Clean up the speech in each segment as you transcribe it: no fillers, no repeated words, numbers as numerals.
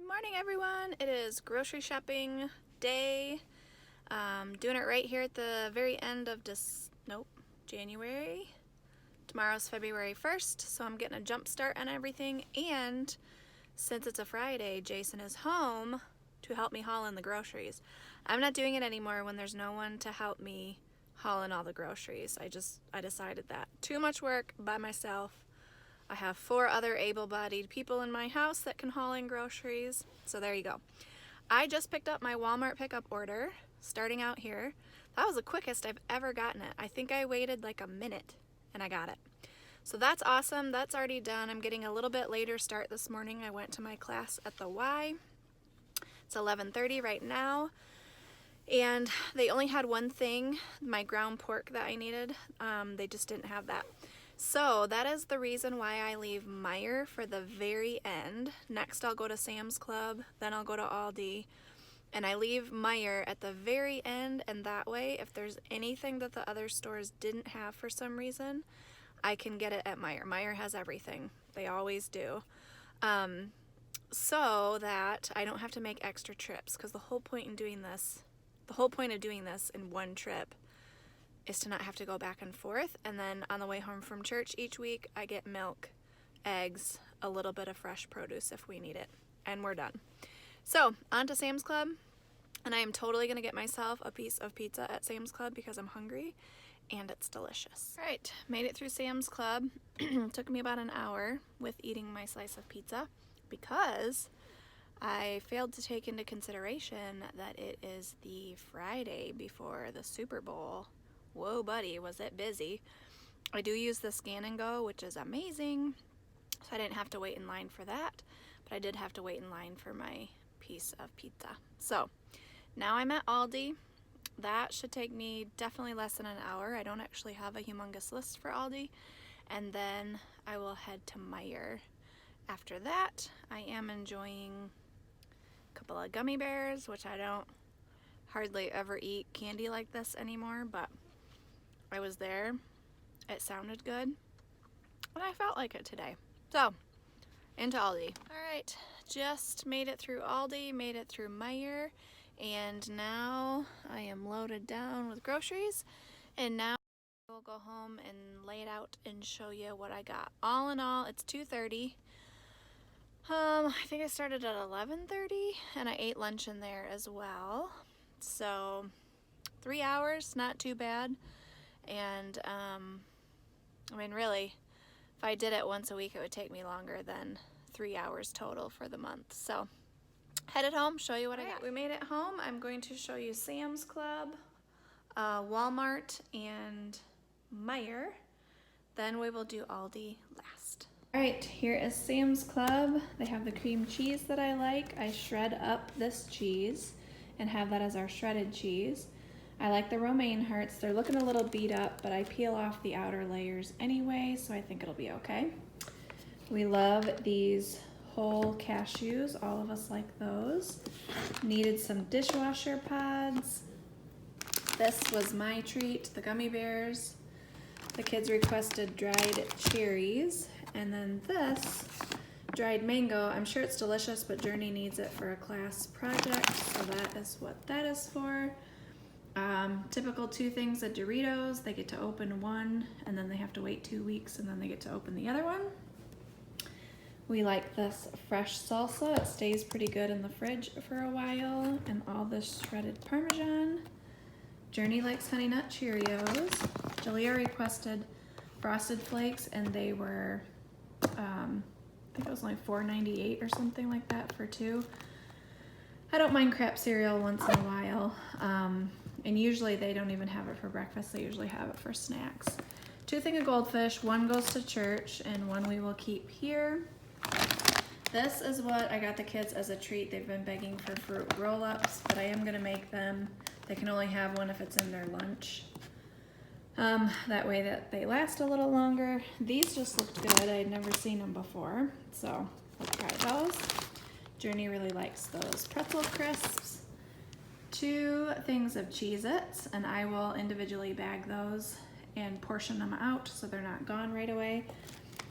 Good morning, everyone. It is grocery shopping day. Doing it right here at the very end of January. Tomorrow's February 1st, so I'm getting a jump start on everything. And since it's a Friday, Jason is home to help me haul in the groceries. I'm not doing it anymore when there's no one to help me haul in all the groceries. I decided that. Too much work by myself. I have 4 other able-bodied people in my house that can haul in groceries, so there you go. I just picked up my Walmart pickup order, starting out here. That was the quickest I've ever gotten it. I think I waited like a minute and I got it. So that's awesome. That's already done. I'm getting a little bit later start this morning. I went to my class at the Y. It's 11:30 right now. And they only had one thing, my ground pork that I needed. They just didn't have that. So that is the reason why I leave Meijer for the very end. Next I'll go to Sam's Club, then I'll go to Aldi, and I leave Meijer at the very end, and that way if there's anything that the other stores didn't have for some reason, I can get it at Meijer. Meijer has everything. They always do. So that I don't have to make extra trips, because the whole point of doing this in one trip is to not have to go back and forth. And then on the way home from church each week, I get milk, eggs, a little bit of fresh produce if we need it, and we're done. So on to Sam's Club, and I am totally gonna get myself a piece of pizza at Sam's Club because I'm hungry and it's delicious. All right, made it through Sam's Club. Took me about an hour with eating my slice of pizza because I failed to take into consideration that it is the Friday before the Super Bowl. Whoa, buddy, was it busy. I do use the Scan and Go, which is amazing, so I didn't have to wait in line for that, but I did have to wait in line for my piece of pizza. So now I'm at Aldi. That should take me definitely less than an hour. I don't actually have a humongous list for Aldi. And then I will head to Meijer. After that, I am enjoying a couple of gummy bears, which I don't hardly ever eat candy like this anymore, but I was there, it sounded good, and I felt like it today. So, into Aldi. Alright, just made it through Aldi, made it through Meijer, and now I am loaded down with groceries, and now I will go home and lay it out and show you what I got. All in all, it's 2:30. I think I started at 11:30, and I ate lunch in there as well. So, 3 hours, not too bad. And, I mean, really, if I did it once a week, it would take me longer than 3 hours total for the month. So, headed home, show you what I got. We made it home. I'm going to show you Sam's Club, Walmart, and Meijer. Then we will do Aldi last. All right, here is Sam's Club. They have the cream cheese that I like. I shred up this cheese and have that as our shredded cheese. I like the romaine hearts. They're looking a little beat up, but I peel off the outer layers anyway, so I think it'll be okay. We love these whole cashews. All of us like those. Needed some dishwasher pods. This was my treat, the gummy bears. The kids requested dried cherries. And then this, dried mango. I'm sure it's delicious, but Journey needs it for a class project, so that is what that is for. Typical 2 things of Doritos. They get to open one, and then they have to wait 2 weeks, and then they get to open the other one. We like this fresh salsa. It stays pretty good in the fridge for a while, and all this shredded Parmesan. Journey likes Honey Nut Cheerios. Jalea requested Frosted Flakes, and they were, I think it was like $4.98 or something like that for 2. I don't mind crap cereal once in a while. And usually they don't even have it for breakfast. They usually have it for snacks. 2 things of goldfish. 1 goes to church and 1 we will keep here. This is what I got the kids as a treat. They've been begging for fruit roll-ups, but I am gonna make them. They can only have 1 if it's in their lunch. That way that they last a little longer. These just looked good. I had never seen them before, so we'll try those. Journey really likes those pretzel crisps. 2 things of Cheez-Its, and I will individually bag those and portion them out so they're not gone right away.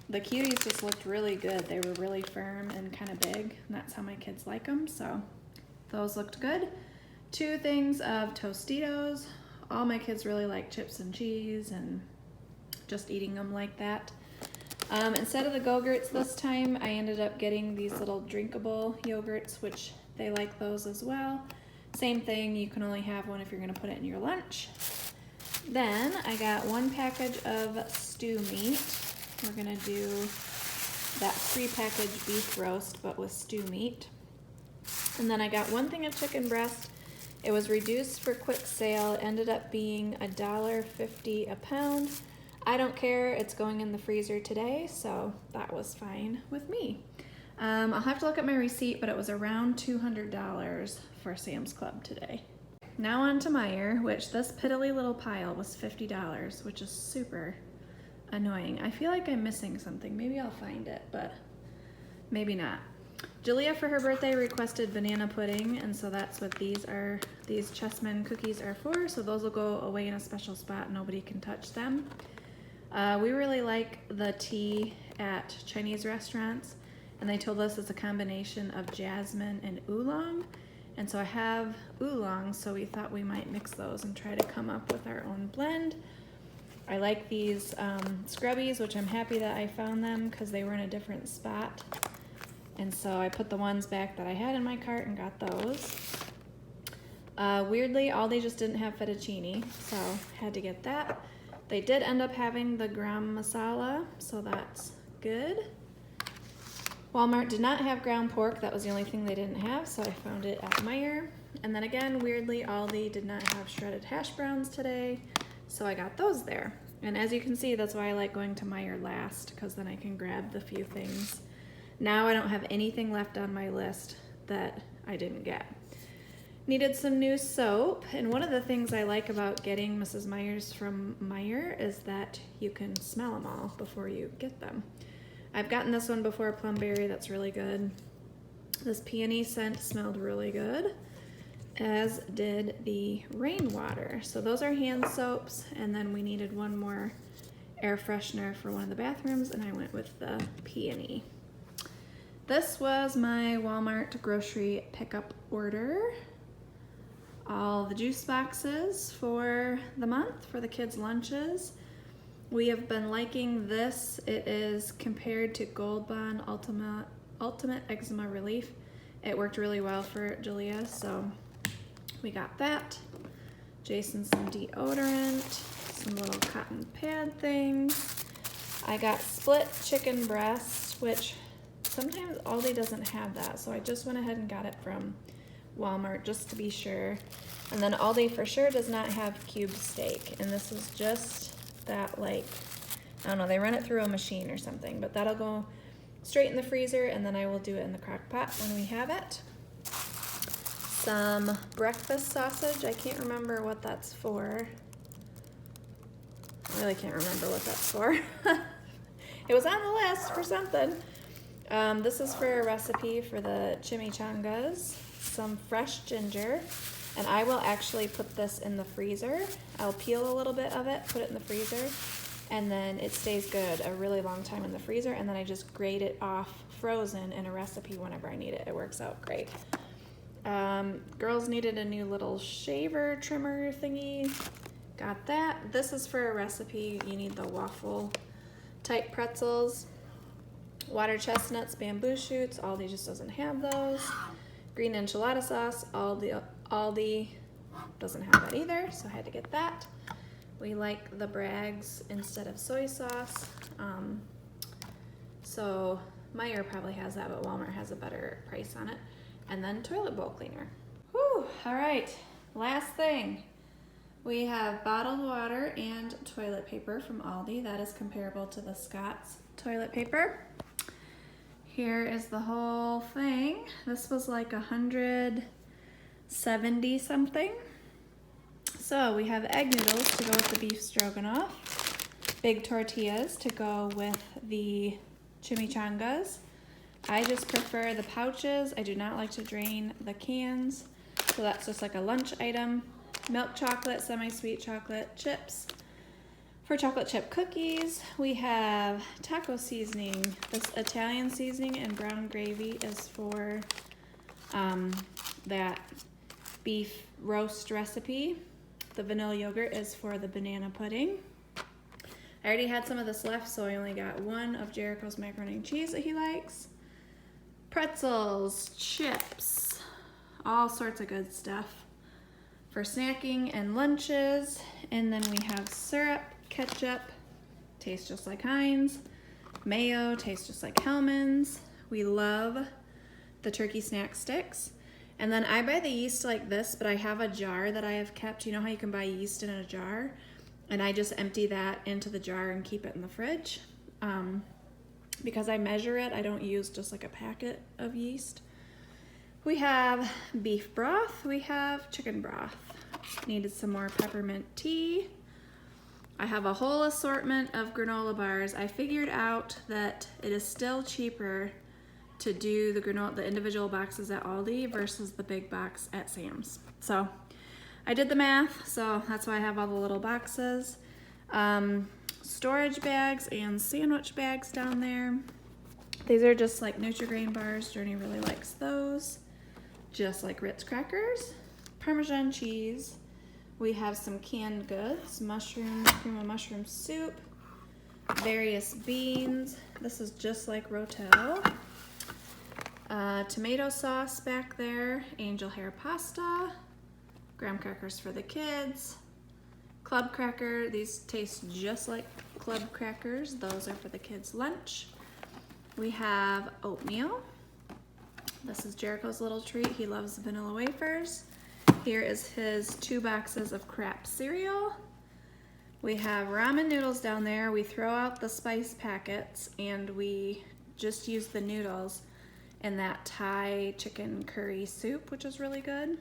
the cuties just looked really good. They were really firm and kind of big, and that's how my kids like them, so those looked good. 2 things of Tostitos. All my kids really like chips and cheese and just eating them like that. Instead of the Go-Gurts this time, I ended up getting these little drinkable yogurts, which they like those as well. Same thing, you can only have one if you're gonna put it in your lunch. Then I got 1 package of stew meat. We're gonna do that prepackaged beef roast, but with stew meat. And then I got 1 thing of chicken breast. It was reduced for quick sale. It ended up being $1.50 a pound. I don't care, it's going in the freezer today, so that was fine with me. I'll have to look at my receipt, but it was around $200 for Sam's Club today. Now on to Meijer, which this piddly little pile was $50, which is super annoying. I feel like I'm missing something. Maybe I'll find it, but maybe not. Julia, for her birthday, requested banana pudding, and so that's what these Chessmen cookies are for. So those will go away in a special spot. Nobody can touch them. We really like the tea at Chinese restaurants, and they told us it's a combination of jasmine and oolong. And so I have oolong, so we thought we might mix those and try to come up with our own blend. I like these scrubbies, which I'm happy that I found them because they were in a different spot. And so I put the ones back that I had in my cart and got those. Weirdly, Aldi just didn't have fettuccine, so had to get that. They did end up having the gram masala, so that's good. Walmart did not have ground pork. That was the only thing they didn't have, so I found it at Meijer. And then again, weirdly, Aldi did not have shredded hash browns today, so I got those there. And as you can see, that's why I like going to Meijer last, because then I can grab the few things. Now I don't have anything left on my list that I didn't get. Needed some new soap, and one of the things I like about getting Mrs. Meyer's from Meijer is that you can smell them all before you get them. I've gotten this one before, Plumberry, that's really good. This peony scent smelled really good, as did the rainwater. So those are hand soaps, and then we needed one more air freshener for one of the bathrooms, and I went with the peony. This was my Walmart grocery pickup order. All the juice boxes for the month for the kids' lunches. We have been liking this. It is compared to Gold Bond Ultimate Eczema Relief. It worked really well for Julia, so we got that. Jason some deodorant, some little cotton pad things. I got split chicken breast, which sometimes Aldi doesn't have that, so I just went ahead and got it from Walmart just to be sure. And then Aldi for sure does not have cube steak, and this is just that, like, I don't know, they run it through a machine or something, but that'll go straight in the freezer, and then I will do it in the crock pot when we have it. Some breakfast sausage. I can't remember what that's for. I really can't remember what that's for. It was on the list for something. This is for a recipe for the chimichangas. Some fresh ginger, and I will actually put this in the freezer. I'll peel a little bit of it, put it in the freezer, and then it stays good a really long time in the freezer, and then I just grate it off frozen in a recipe whenever I need it. It works out great. Girls needed a new little shaver trimmer thingy. Got that. This is for a recipe. You need the waffle type pretzels. Water chestnuts, bamboo shoots. Aldi just doesn't have those. Green enchilada sauce. Aldi doesn't have that either, so I had to get that. We like the Bragg's instead of soy sauce. So Meijer probably has that, but Walmart has a better price on it. And then toilet bowl cleaner. Whew, all right, last thing. We have bottled water and toilet paper from Aldi. That is comparable to the Scott's toilet paper. Here is the whole thing. This was like 170 something. So we have egg noodles to go with the beef stroganoff, big tortillas to go with the chimichangas. I just prefer the pouches. I do not like to drain the cans. So that's just like a lunch item. Milk chocolate, semi-sweet chocolate, chips. For For chocolate chip cookies, we have taco seasoning. This Italian seasoning and brown gravy is for that beef roast recipe. The vanilla yogurt is for the banana pudding. I already had some of this left, so I only got one of Jericho's macaroni and cheese that he likes. Pretzels, chips, all sorts of good stuff for snacking and lunches. And then we have syrup, ketchup, tastes just like Heinz. Mayo, tastes just like Hellmann's. We love the turkey snack sticks. And then I buy the yeast like this, but I have a jar that I have kept. You know how you can buy yeast in a jar? And I just empty that into the jar and keep it in the fridge. Because I measure it, I don't use just like a packet of yeast. We have beef broth, we have chicken broth. Needed some more peppermint tea. I have a whole assortment of granola bars. I figured out that it is still cheaper to do the individual boxes at Aldi versus the big box at Sam's. So I did the math, so that's why I have all the little boxes. Storage bags and sandwich bags down there. These are just like Nutri-Grain bars. Journey really likes those. Just like Ritz crackers. Parmesan cheese. We have some canned goods. Mushrooms, cream of mushroom soup. Various beans. This is just like Rotel. Tomato sauce back there. Angel hair pasta. Graham crackers for the kids. Club cracker, these taste just like club crackers. Those are for the kids' lunch. We have oatmeal. This is Jericho's little treat. He loves vanilla wafers. Here is his 2 boxes of crap cereal. We have ramen noodles down there. We throw out the spice packets and we just use the noodles in that Thai chicken curry soup, which is really good.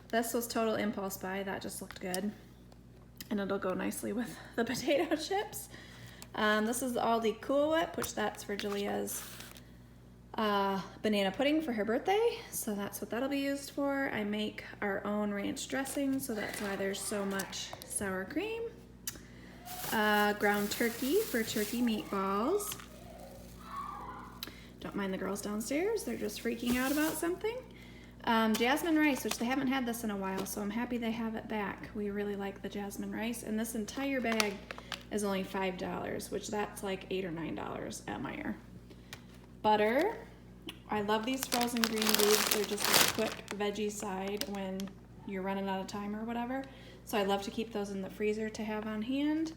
This was total impulse buy. That just looked good. And it'll go nicely with the potato chips. This is the Aldi Cool Whip, which that's for Julia's banana pudding for her birthday. So that's what that'll be used for. I make our own ranch dressing, so that's why there's so much sour cream. Ground turkey for turkey meatballs. Don't mind the girls downstairs. They're just freaking out about something. Jasmine rice, which they haven't had this in a while, so I'm happy they have it back. We really like the jasmine rice, and this entire bag is only $5, which that's like $8 or $9 at Meijer. Butter. I love these frozen green beans. They're just a quick veggie side when you're running out of time or whatever. So I love to keep those in the freezer to have on hand.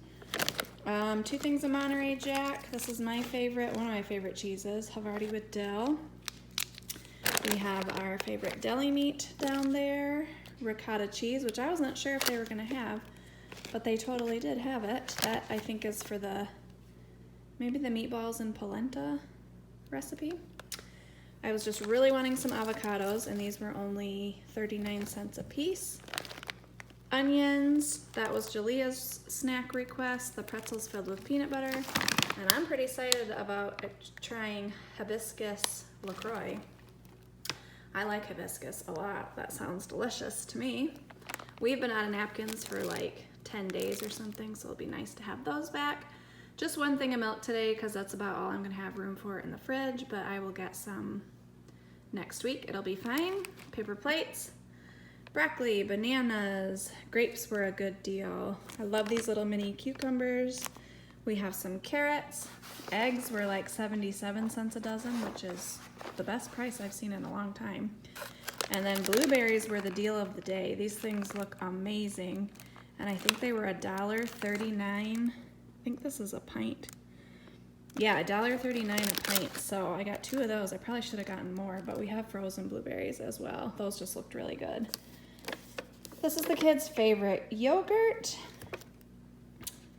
2 things of Monterey Jack. This is my favorite, one of my favorite cheeses, Havarti with dill. We have our favorite deli meat down there, ricotta cheese, which I wasn't sure if they were gonna have, but they totally did have it. That I think is for maybe the meatballs and polenta recipe. I was just really wanting some avocados, and these were only 39 cents a piece. Onions, that was Julia's snack request, the pretzels filled with peanut butter, and I'm pretty excited about trying hibiscus LaCroix. I like hibiscus a lot. That sounds delicious to me. We've been out of napkins for like 10 days or something, so it'll be nice to have those back. Just 1 thing of milk today because that's about all I'm gonna have room for in the fridge, but I will get some next week. It'll be fine. Paper plates, broccoli, bananas, grapes were a good deal. I love these little mini cucumbers. We have some carrots. Eggs were like 77 cents a dozen, which is the best price I've seen in a long time. And then blueberries were the deal of the day. These things look amazing. And I think they were $1.39. I think this is a pint. Yeah, $1.39 a pint. So I got 2 of those. I probably should have gotten more, but we have frozen blueberries as well. Those just looked really good. This is the kids' favorite yogurt.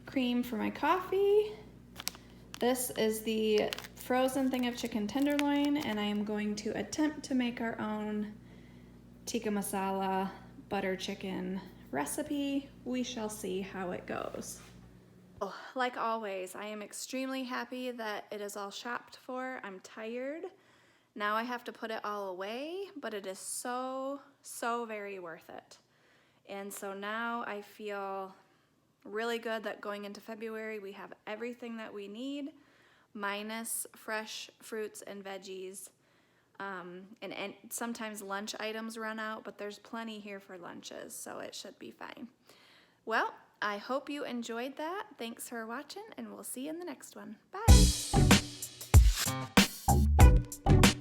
Cream for my coffee. This is the frozen thing of chicken tenderloin, and I am going to attempt to make our own tikka masala butter chicken recipe. We shall see how it goes. Like always, I am extremely happy that it is all shopped for. I'm tired. Now I have to put it all away, but it is so very worth it. And so now I feel really good that going into February we have everything that we need, minus fresh fruits and veggies. And sometimes lunch items run out, but there's plenty here for lunches, so it should be fine. Well, I hope you enjoyed that. Thanks for watching, and we'll see you in the next one. Bye!